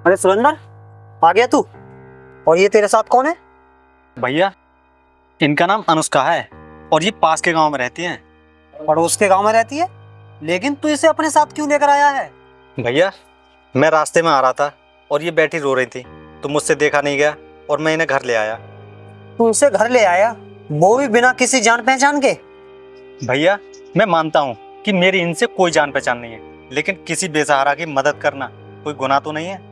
अरे सुरेंद्र, आ गया तू? और ये तेरे साथ कौन है? भैया, इनका नाम अनुष्का है और ये पास के गांव में रहती हैं। पड़ोस के गांव में रहती है, लेकिन तू इसे अपने साथ क्यों लेकर आया है? भैया, मैं रास्ते में आ रहा था और ये बैठी रो रही थी, तो मुझसे देखा नहीं गया और मैं इन्हें घर ले आया। तू इसे घर ले आया, वो भी बिना किसी जान पहचान के? भैया, मैं मानता हूँ कि मेरी इनसे कोई जान पहचान नहीं है, लेकिन किसी बेसहारा की मदद करना कोई गुनाह तो नहीं है।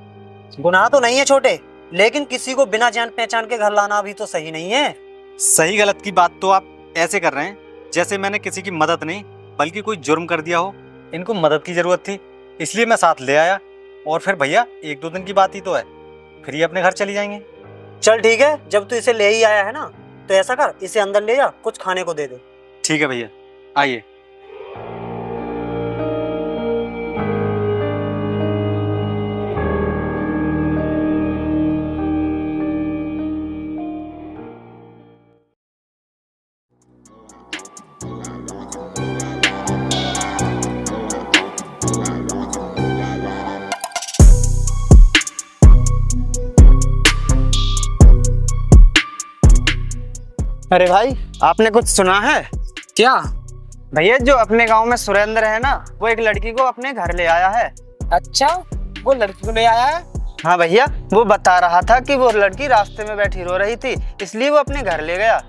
गुनाह तो नहीं है छोटे, लेकिन किसी को बिना जान पहचान के घर लाना भी तो सही नहीं है। सही गलत की बात तो आप ऐसे कर रहे हैं जैसे मैंने किसी की मदद नहीं बल्कि कोई जुर्म कर दिया हो। इनको मदद की जरूरत थी, इसलिए मैं साथ ले आया। और फिर भैया, 1-2 दिन की बात ही तो है, फिर ये अपने घर चली जाएंगे। चल ठीक है, जब तू इसे ले ही आया है ना, तो ऐसा कर, इसे अंदर ले जा, कुछ खाने को दे दे। ठीक है भैया, आइए। अरे भाई, आपने कुछ सुना है क्या? भैया? जो अपने गांव में सुरेंद्र है ना, वो एक लड़की को अपने घर ले आया है। अच्छा, वो लड़की को ले आया है? हाँ भैया, वो बता रहा था कि वो लड़की रास्ते में बैठी रो रही थी, इसलिए वो अपने घर ले गया।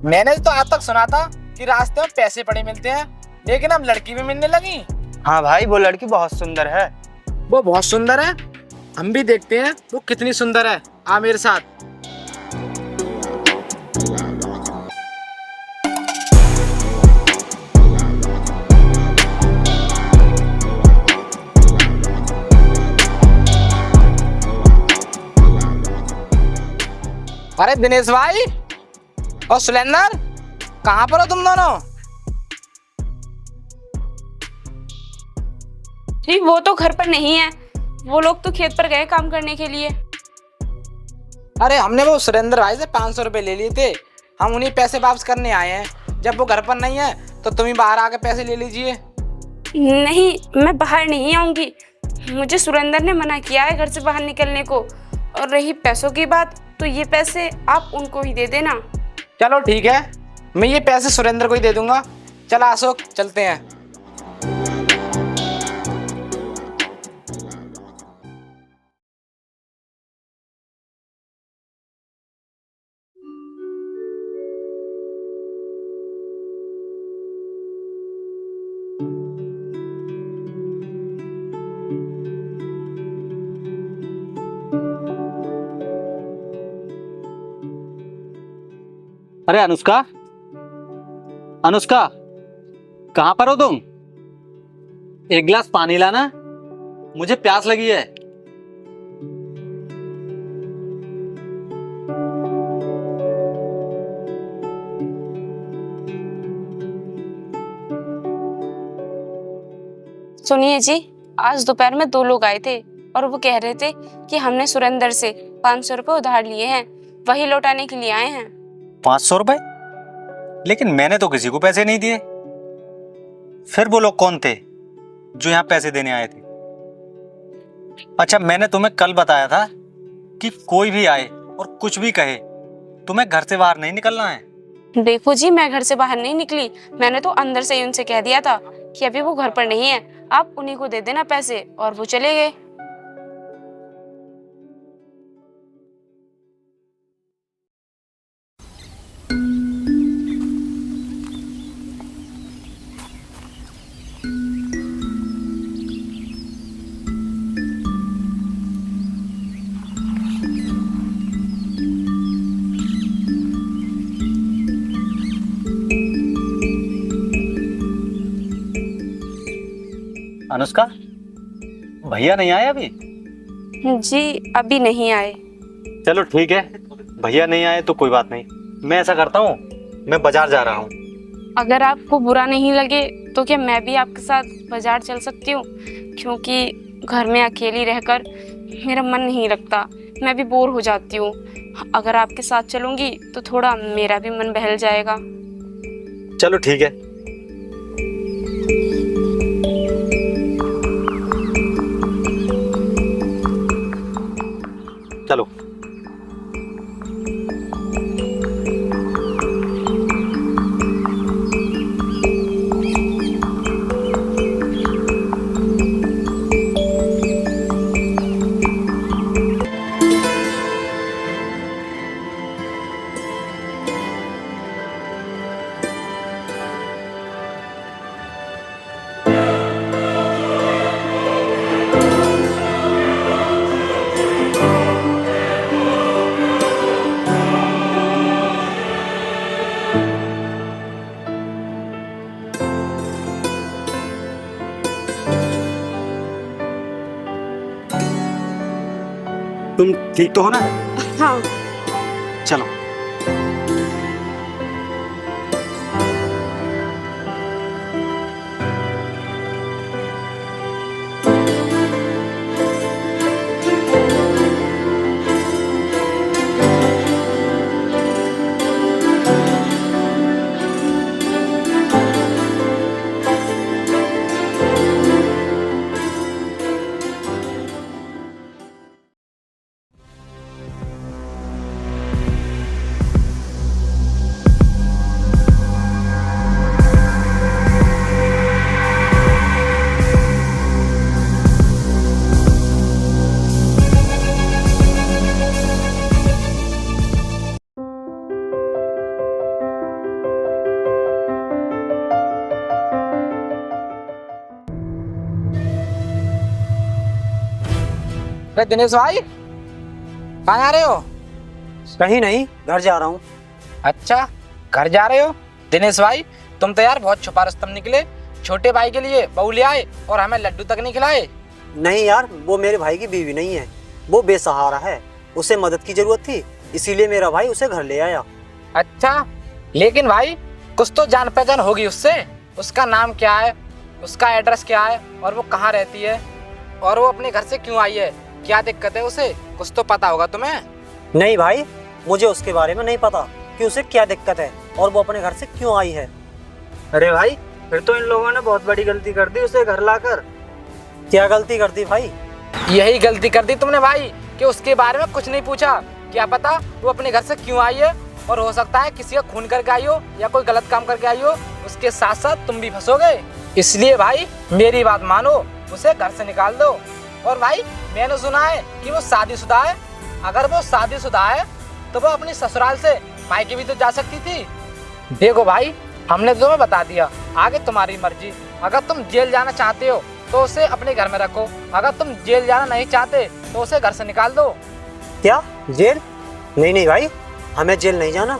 मैंने तो आज तक सुना था कि रास्ते में पैसे पड़े मिलते हैं, लेकिन अब लड़की भी मिलने लगी। हाँ भाई, वो लड़की बहुत सुंदर है। वो बहुत सुंदर है, हम भी देखते हैं वो कितनी सुंदर है। आ मेरे साथ। अरे दिनेश भाई और सुरेंद्र, कहाँ पर हो तुम दोनों? जी वो तो घर पर नहीं है, वो लोग तो खेत पर गए काम करने के लिए। अरे हमने वो सुरेंद्र भाई से 500 रुपए ले लिए थे, हम उन्हीं पैसे वापस करने आए हैं। जब वो घर पर नहीं है तो तुम ही बाहर आके पैसे ले लीजिए। नहीं, मैं बाहर नहीं आऊंगी, मुझे सुरेंद्र ने मना किया है घर से बाहर निकलने को। और रही पैसों की बात, तो ये पैसे आप उनको ही दे देना। चलो ठीक है, मैं ये पैसे सुरेंद्र को ही दे दूंगा। चल अशोक, चलते हैं। अरे अनुष्का, अनुष्का, कहाँ पर हो तुम? एक गिलास पानी लाना, मुझे प्यास लगी है। सुनिए जी, आज दोपहर में 2 लोग आए थे और वो कह रहे थे कि हमने सुरेंद्र से 500 रुपए उधार लिए हैं, वही लौटाने के लिए आए हैं। 500 रुपए? लेकिन मैंने तो किसी को पैसे नहीं दिए। फिर वो लोग कौन थे जो यहाँ पैसे देने आए थे? अच्छा, मैंने तुम्हें कल बताया था कि कोई भी आए और कुछ भी कहे, तुम्हें घर से बाहर नहीं निकलना है। देखो जी, मैं घर से बाहर नहीं निकली, मैंने तो अंदर से ही उनसे कह दिया था कि अभी वो घर पर नहीं है, आप उन्हीं को दे देना पैसे, और वो चले गए। अनुष्का, भैया नहीं आए अभी? जी अभी नहीं आए। चलो ठीक है, भैया नहीं आए तो कोई बात नहीं। मैं ऐसा करता हूँ, मैं बाजार जा रहा हूँ। अगर आपको बुरा नहीं लगे तो क्या मैं भी आपके साथ बाजार चल सकती हूँ? क्योंकि घर में अकेली रहकर मेरा मन नहीं लगता, मैं भी बोर हो जाती हूँ। अगर आपके साथ चलूंगी तो थोड़ा मेरा भी मन बहल जाएगा। चलो ठीक है। तुम ठीक तो हो ना? हाँ। चलो। अरे दिनेश भाई, कहाँ जा रहे हो? कहीं नहीं, घर जा रहा हूँ। अच्छा, घर जा रहे हो? दिनेश भाई, तुम तो यार बहुत छुपा रुस्तम निकले। छोटे भाई के लिए बहू ले आए और हमें लड्डू तक नहीं खिलाए। नहीं यार, वो मेरे भाई की बीवी नहीं है, वो बेसहारा है, उसे मदद की जरूरत थी, इसीलिए मेरा भाई उसे घर ले आया। अच्छा, लेकिन भाई कुछ तो जान पहचान होगी उससे। उसका नाम क्या है, उसका एड्रेस क्या है और वो कहाँ रहती है, और वो अपने घर से क्यों आई है, क्या दिक्कत है उसे, कुछ तो पता होगा तुम्हें। नहीं भाई, मुझे उसके बारे में नहीं पता कि उसे क्या दिक्कत है और वो अपने घर से क्यों आई है। अरे भाई, फिर तो इन लोगों ने बहुत बड़ी गलती कर दी उसे घर लाकर। क्या गलती कर दी भाई? यही गलती कर दी तुमने भाई कि उसके बारे में कुछ नहीं पूछा। क्या पता वो अपने घर से क्यों आई है, और हो सकता है किसी का खून करके आई हो या कोई गलत काम करके आई हो, उसके साथ साथ तुम भी फंसोगे। इसलिए भाई मेरी बात मानो, उसे घर से निकाल दो। और भाई मैंने सुना है कि वो शादीशुदा है। अगर वो शादीशुदा है तो वो अपनी ससुराल से मायके भी तो जा सकती थी। देखो भाई, हमने तुम्हें बता दिया, आगे तुम्हारी मर्जी। अगर तुम जेल जाना चाहते हो तो उसे अपने घर में रखो, अगर तुम जेल जाना नहीं चाहते तो उसे घर से निकाल दो। क्या जेल? नहीं नहीं भाई, हमें जेल नहीं जाना।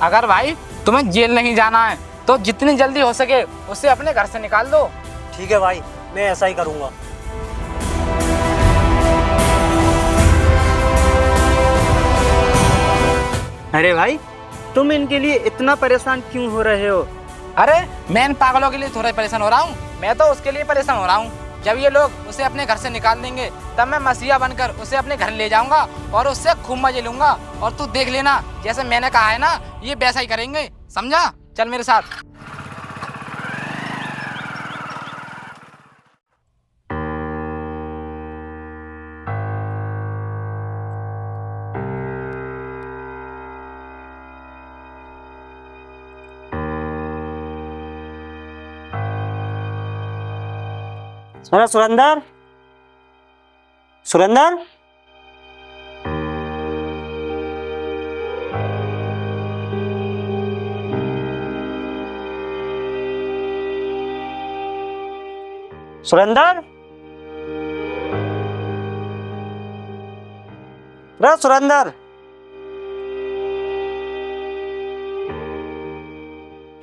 अगर भाई तुम्हें जेल नहीं जाना है तो जितनी जल्दी हो सके उसे अपने घर से निकाल दो। ठीक है भाई, मैं ऐसा ही करूँगा। अरे भाई, तुम इनके लिए इतना परेशान क्यों हो रहे हो? अरे मैं इन पागलों के लिए थोड़ा परेशान हो रहा हूँ, मैं तो उसके लिए परेशान हो रहा हूँ। जब ये लोग उसे अपने घर से निकाल देंगे तब मैं मसीहा बनकर उसे अपने घर ले जाऊंगा और उससे खूब मजे लूंगा। और तू देख लेना, जैसे मैंने कहा है ना, ये वैसा ही करेंगे, समझा? चल मेरे साथ। अरे सुरेंदर, सुरेंदर, सुरेंदर, अरे सुरेंदर,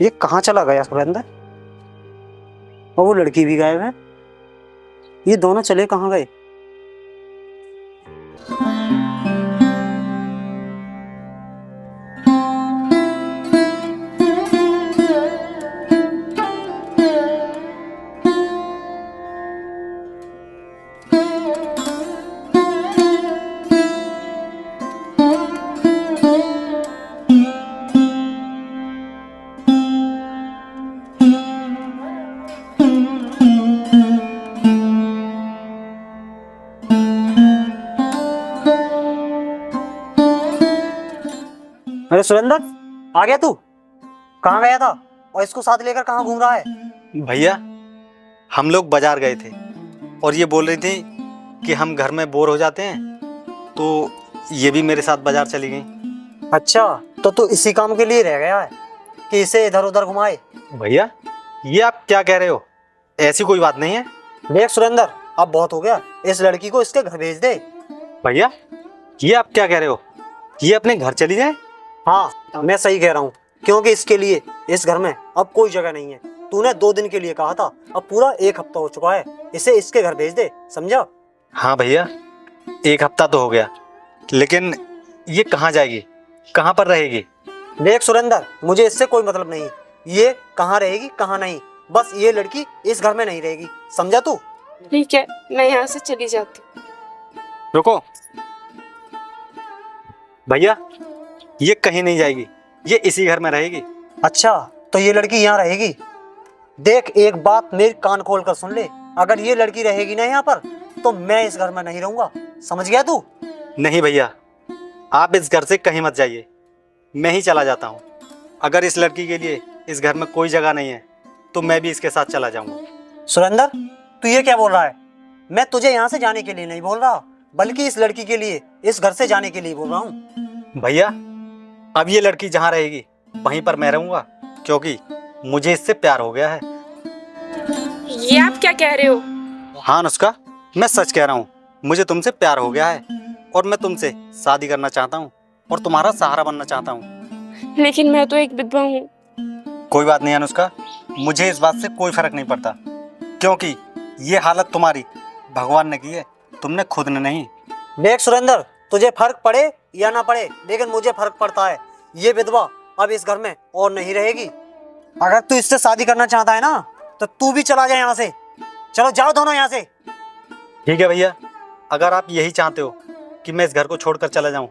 ये कहाँ चला गया सुरेंदर? और वो लड़की भी गायब है, ये दोनों चले कहाँ गए? अरे सुरेंदर, आ गया तू? कहाँ गया था और इसको साथ लेकर कहाँ घूम रहा है? भैया, हम लोग बाजार गए थे और ये बोल रही थी कि हम घर में बोर हो जाते हैं, तो ये भी मेरे साथ बाजार चली गई। अच्छा, तो तू इसी काम के लिए रह गया है कि इसे इधर उधर घुमाए? भैया, ये आप क्या कह रहे हो? ऐसी कोई बात नहीं है। देख सुरेंदर, अब बहुत हो गया, इस लड़की को इसके घर भेज दे। भैया, ये आप क्या कह रहे हो? ये अपने घर चली जाए? हाँ, मैं सही कह रहा हूँ, क्योंकि इसके लिए इस घर में अब कोई जगह नहीं है। तूने 2 दिन के लिए कहा था, अब पूरा 1 हफ्ता हो चुका है, इसे इसके घर भेज दे, समझा? हाँ भैया, 1 हफ्ता तो हो गया, लेकिन ये कहाँ जाएगी, कहाँ पर रहेगी? देख सुरेंद्र, मुझे इससे कोई मतलब नहीं। ये कहाँ रहेगी कहाँ नहीं, बस ये लड़की इस घर में नहीं रहेगी, समझा तू? ठीक है, मैं यहाँ से चली जाती हूँ। रुको भैया, ये कहीं नहीं जाएगी, ये इसी घर में रहेगी। अच्छा, तो ये लड़की यहाँ रहेगी? देख, एक बात मेरी कान खोल कर सुन ले, अगर ये लड़की रहेगी ना यहाँ पर तो मैं इस घर में नहीं रहूंगा, समझ गया तू? नहीं भैया, आप इस घर से कहीं मत जाइए, मैं ही चला जाता हूँ। अगर इस लड़की के लिए इस घर में कोई जगह नहीं है तो मैं भी इसके साथ चला जाऊंगा। सुरेंद्र, तू ये क्या बोल रहा है? मैं तुझे यहाँ से जाने के लिए नहीं बोल रहा, बल्कि इस लड़की के लिए इस घर से जाने के लिए बोल रहा हूँ। भैया, अब ये लड़की जहाँ रहेगी वहीं पर मैं रहूंगा, क्योंकि मुझे इससे प्यार हो गया है। ये आप क्या कह रहे हो? हाँ अनुष्का, मैं सच कह रहा हूँ, मुझे तुमसे प्यार हो गया है और मैं तुमसे शादी करना चाहता हूँ और तुम्हारा सहारा बनना चाहता हूँ। लेकिन मैं तो एक विधवा हूँ। कोई बात नहीं अनुष्का, मुझे इस बात से कोई फर्क नहीं पड़ता, क्योंकि ये हालत तुम्हारी भगवान ने की है, तुमने खुद ने नहीं। देख सुरेंद्र, तुझे फर्क पड़े या ना पड़े, लेकिन मुझे फर्क पड़ता है। ये विधवा अब इस घर में और नहीं रहेगी। अगर तू इससे शादी करना चाहता है ना तो तू भी चला जाए यहाँ से। चलो जाओ दोनों यहाँ से। ठीक है भैया, अगर आप यही चाहते हो कि मैं इस घर को छोड़कर चला जाऊं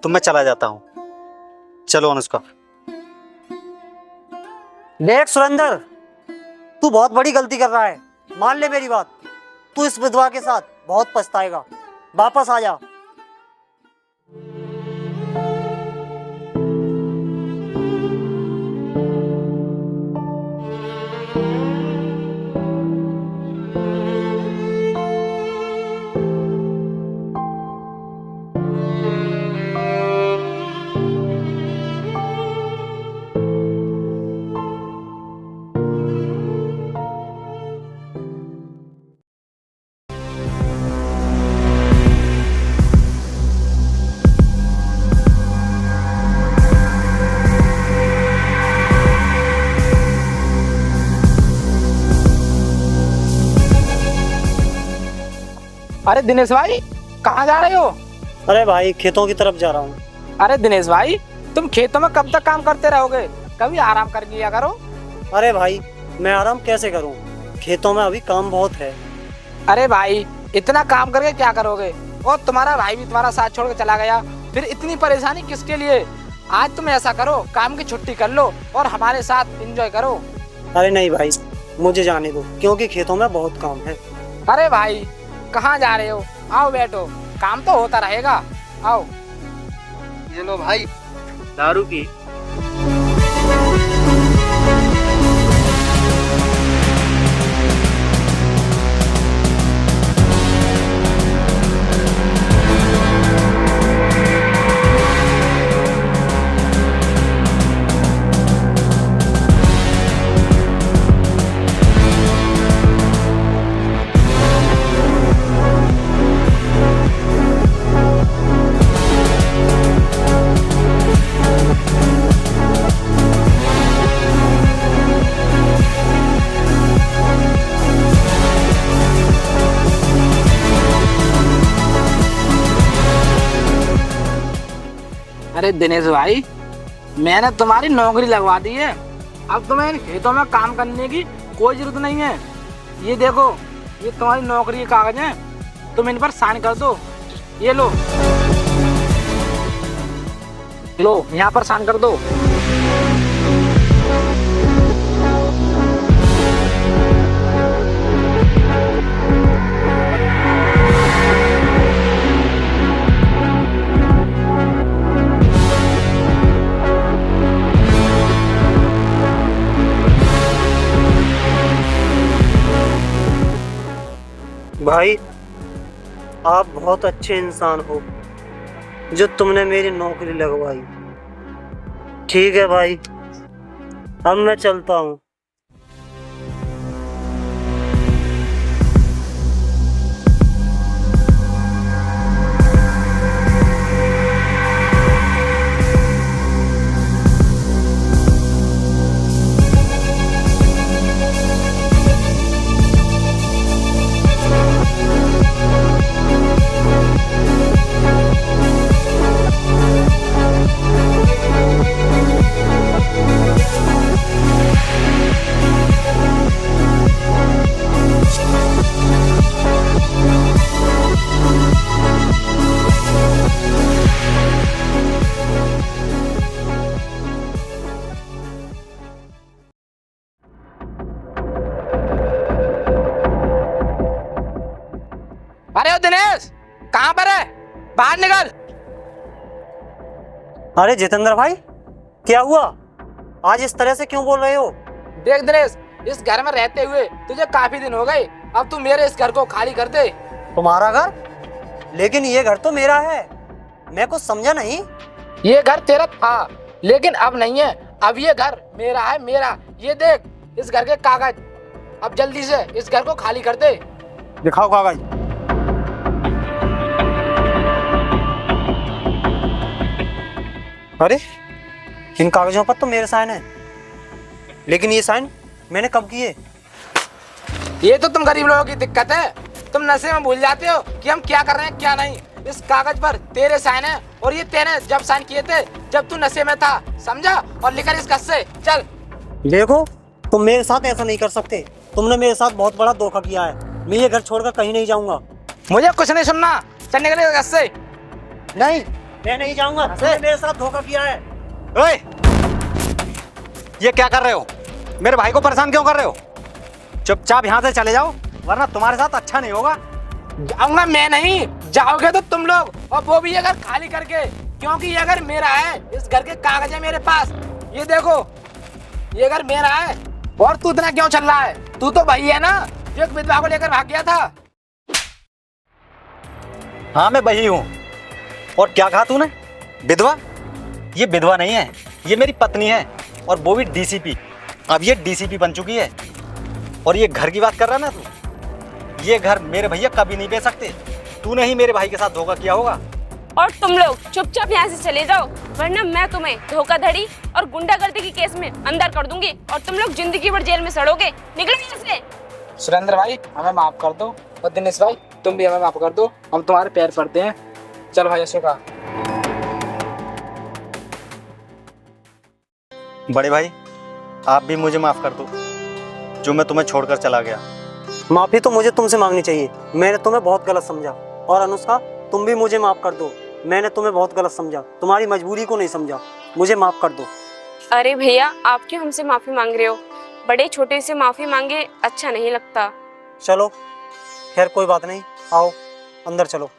तो मैं चला जाता हूं। चलो अनुष्का। देख सुरेंद्र, तू बहुत बड़ी गलती कर रहा है, मान ले मेरी बात। तू इस विधवा के साथ बहुत पछताएगा, वापस आ जा। अरे दिनेश भाई, कहाँ जा रहे हो? अरे भाई, खेतों की तरफ जा रहा हूँ। अरे दिनेश भाई, तुम खेतों में कब तक काम करते रहोगे? कभी आराम कर लिया करो। अरे भाई, मैं आराम कैसे करूँ, खेतों में अभी काम बहुत है। अरे भाई, इतना काम करके क्या करोगे? और तुम्हारा भाई भी तुम्हारा साथ छोड़ के चला गया, फिर इतनी परेशानी किसके लिए? आज तुम ऐसा करो, काम की छुट्टी कर लो और हमारे साथ एंजॉय करो। अरे नहीं भाई, मुझे जाने दो, क्योंकि खेतों में बहुत काम है। अरे भाई, कहाँ जा रहे हो? आओ बैठो, काम तो होता रहेगा, आओ। ये लो भाई, दारू पी। अरे दिनेश भाई, मैंने तुम्हारी नौकरी लगवा दी है, अब तुम्हें इन खेतों में काम करने की कोई जरूरत नहीं है। ये देखो, ये तुम्हारी नौकरी के कागज हैं, तुम इन पर साइन कर दो। ये लो, यहाँ पर साइन कर दो। भाई, आप बहुत अच्छे इंसान हो जो तुमने मेरी नौकरी लगवाई। ठीक है भाई, अब मैं चलता हूँ। अरे ओ दिनेश, कहाँ पर है? बाहर निकल। अरे जितेंद्र भाई, क्या हुआ? आज इस तरह से क्यों बोल रहे हो? देख दिनेश, इस घर में रहते हुए तुझे काफी दिन हो गए, अब तू मेरे इस घर को खाली कर दे। तुम्हारा घर? लेकिन ये घर तो मेरा है, मैं कुछ समझा नहीं। ये घर तेरा था लेकिन अब नहीं है, अब ये घर मेरा है, मेरा। ये देख इस घर के कागज, अब जल्दी से इस घर को खाली कर दे। दिखाओ कागज। अरे इन कागजों पर तो मेरे साइन है, लेकिन ये साइन मैंने कब किए? ये तो तुम गरीब लोगों की दिक्कत है, तुम नशे में भूल जाते हो कि हम क्या कर रहे हैं क्या नहीं। इस कागज पर तेरे साइन है और ये तेरे जब साइन किए थे जब तू नशे में था, समझा? और लिखा इस घर से चल। देखो, तुम मेरे साथ ऐसा नहीं कर सकते, तुमने मेरे साथ बहुत बड़ा धोखा किया है। मैं ये घर छोड़कर कहीं नहीं जाऊंगा। मुझे कुछ नहीं सुनना, चल निकले इस घर से। नहीं, मैं नहीं जाऊंगा, तुमने मेरे साथ धोखा किया है। ओए, ये क्या कर रहे हो? मेरे भाई को परेशान क्यों कर रहे हो? चुपचाप यहाँ से चले जाओ, वरना तुम्हारे साथ अच्छा नहीं होगा। जाऊंगा मैं नहीं, जाओगे तो तुम लोग, और वो भी ये घर खाली करके, क्योंकि ये घर मेरा है। इस घर के कागज है मेरे पास, ये देखो, ये घर मेरा है। और तू इतना क्यों चल रहा है? तू तो वही है ना जो एक विधवा को लेकर भाग गया था। हाँ, मैं वही हूँ। और क्या कहा तूने? विधवा? ये विधवा नहीं है, ये मेरी पत्नी है, और वो भी डीसीपी। अब ये डीसीपी बन चुकी है। और ये घर की बात कर रहा ना तू, ये घर मेरे भैया कभी नहीं बेच सकते। तूने ही मेरे भाई के साथ धोखा किया होगा। और तुम लोग चुपचाप यहाँ से चले जाओ, वरना मैं तुम्हें धोखाधड़ी और गुंडागर्दी के केस में अंदर कर दूंगी और तुम लोग जिंदगी भर जेल में सड़ोगे। निकलो यहाँ से। सुरेंद्र भाई, हमें माफ कर दो, और दिनेश भाई तुम भी हमें माफ कर दो, हम तुम्हारे पैर पड़ते हैं। चल भाई अशोका। बड़े भाई, आप भी मुझे माफ कर दो, जो मैं तुम्हें छोड़कर चला गया। माफी तो मुझे तुमसे मांगनी चाहिए, मैंने तुम्हें बहुत गलत समझा। और अनुष्का, तुम भी मुझे माफ कर दो, मैंने तुम्हें बहुत गलत समझा, तुम्हारी मजबूरी को नहीं समझा, मुझे माफ कर दो। अरे भैया, आप क्यों हमसे माफी मांग रहे हो? बड़े छोटे से माफी मांगे अच्छा नहीं लगता। चलो खैर, कोई बात नहीं, आओ अंदर चलो।